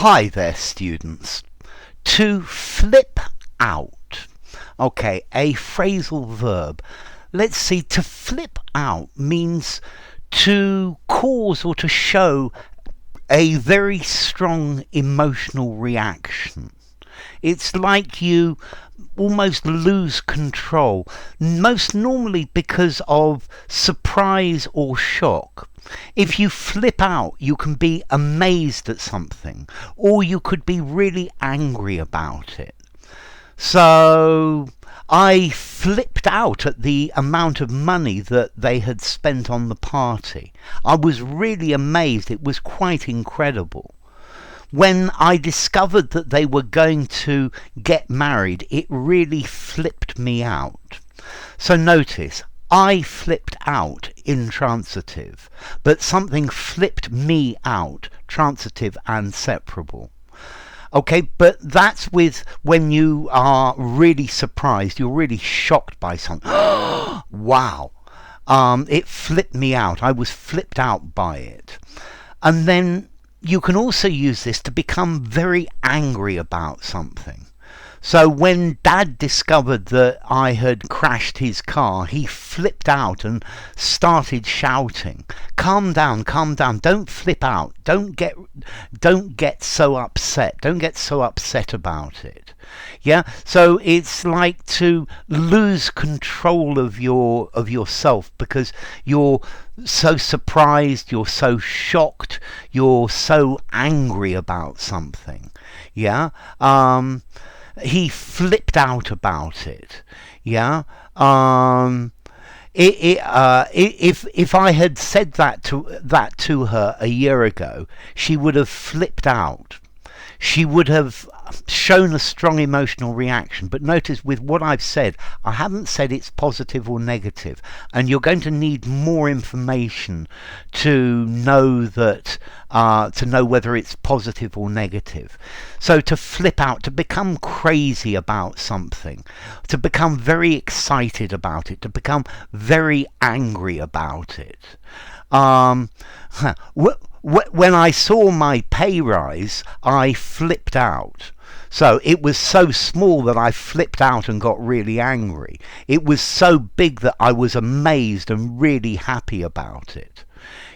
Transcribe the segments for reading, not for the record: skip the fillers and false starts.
Hi there, students. To flip out. Okay, a phrasal verb. Let's see, to flip out means to cause or to show a very strong emotional reaction. It's like you almost lose control, most normally because of surprise or shock. If you flip out, you can be amazed at something, or you could be really angry about it. So I flipped out at the amount of money that they had spent on the party. I was really amazed. It was quite incredible. When I discovered that they were going to get married, it really flipped me out. So notice, I flipped out, intransitive, but something flipped me out, transitive and separable. Okay, but that's with when you are really surprised, you're really shocked by something. Wow. It flipped me out. I was flipped out by it. And then you can also use this to become very angry about something. So when Dad discovered that I had crashed his car, he flipped out and started shouting, calm down, don't flip out, don't get so upset, don't get so upset about it. Yeah, so it's like to lose control of yourself because you're so surprised, you're so shocked, you're so angry about something. Yeah. He flipped out about it. Yeah. If I had said that to her a year ago, she would have flipped out. She would have shown a strong emotional reaction. But notice with what I've said, I haven't said it's positive or negative, and you're going to need more information to know that to know whether it's positive or negative. So to flip out, to become crazy about something, to become very excited about it, to become very angry about it. When I saw my pay rise, I flipped out. So it was so small that I flipped out and got really angry. It was so big that I was amazed and really happy about it.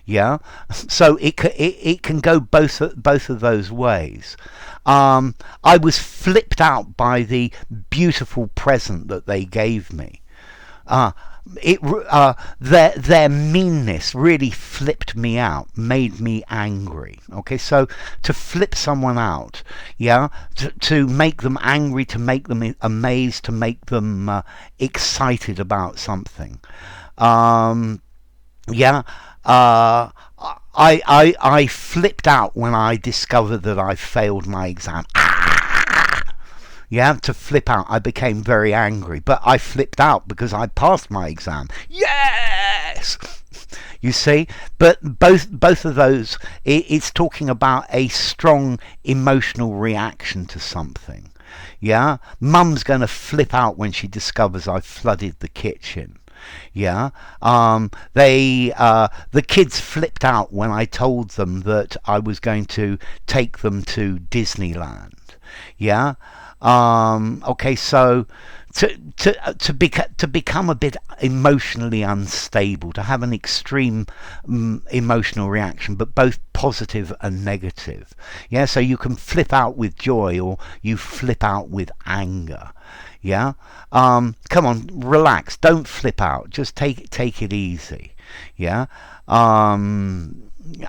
Yeah, so it can go both of those ways. I was flipped out by the beautiful present that they gave me. Their meanness really flipped me out, made me angry. Okay, so to flip someone out, yeah, to make them angry, to make them amazed, to make them excited about something. Yeah. I flipped out when I discovered that I failed my exam. Yeah, to flip out. I became very angry, but I flipped out because I passed my exam. Yes! You see, but both of those, it's talking about a strong emotional reaction to something. Yeah, Mum's going to flip out when she discovers I've flooded the kitchen. Yeah, the kids flipped out when I told them that I was going to take them to Disneyland. Yeah. Okay, so to become a bit emotionally unstable, to have an extreme emotional reaction, but both positive and negative. Yeah, so you can flip out with joy or you flip out with anger. Yeah, come on, relax, don't flip out, just take it easy. Yeah.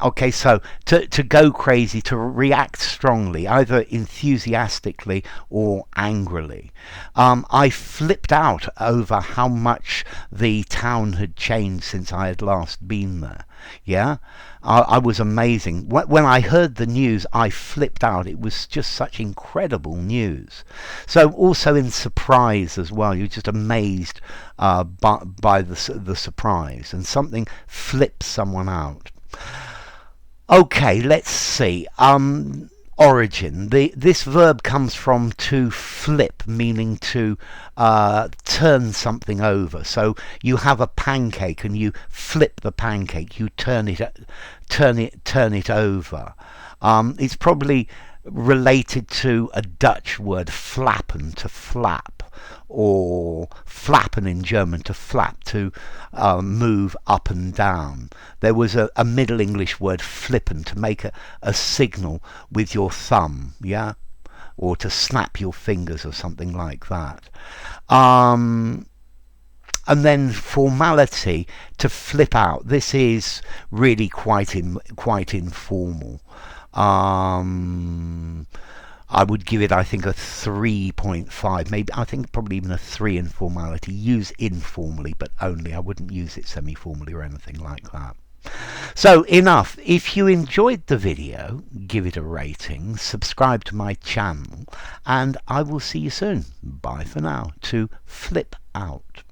Okay, so to go crazy, to react strongly, either enthusiastically or angrily. I flipped out over how much the town had changed since I had last been there. Yeah, I was amazing. When I heard the news, I flipped out. It was just such incredible news. So also in surprise as well, you're just amazed by the surprise, and something flips someone out. Okay, let's see. Origin. This verb comes from to flip, meaning to turn something over. So you have a pancake and you flip the pancake. You turn it over. It's probably related to a Dutch word flappen, to flap, or flappen in German, to flap, to move up and down. There was a Middle English word flippen, to make a signal with your thumb, yeah, or to snap your fingers or something like that. And then formality, to flip out. This is really quite informal. I would give it, I think, a 3.5. Maybe, I think probably even a 3 in formality. Use informally, but only. I wouldn't use it semi-formally or anything like that. So enough. If you enjoyed the video, give it a rating, subscribe to my channel, and I will see you soon. Bye for now. To flip out.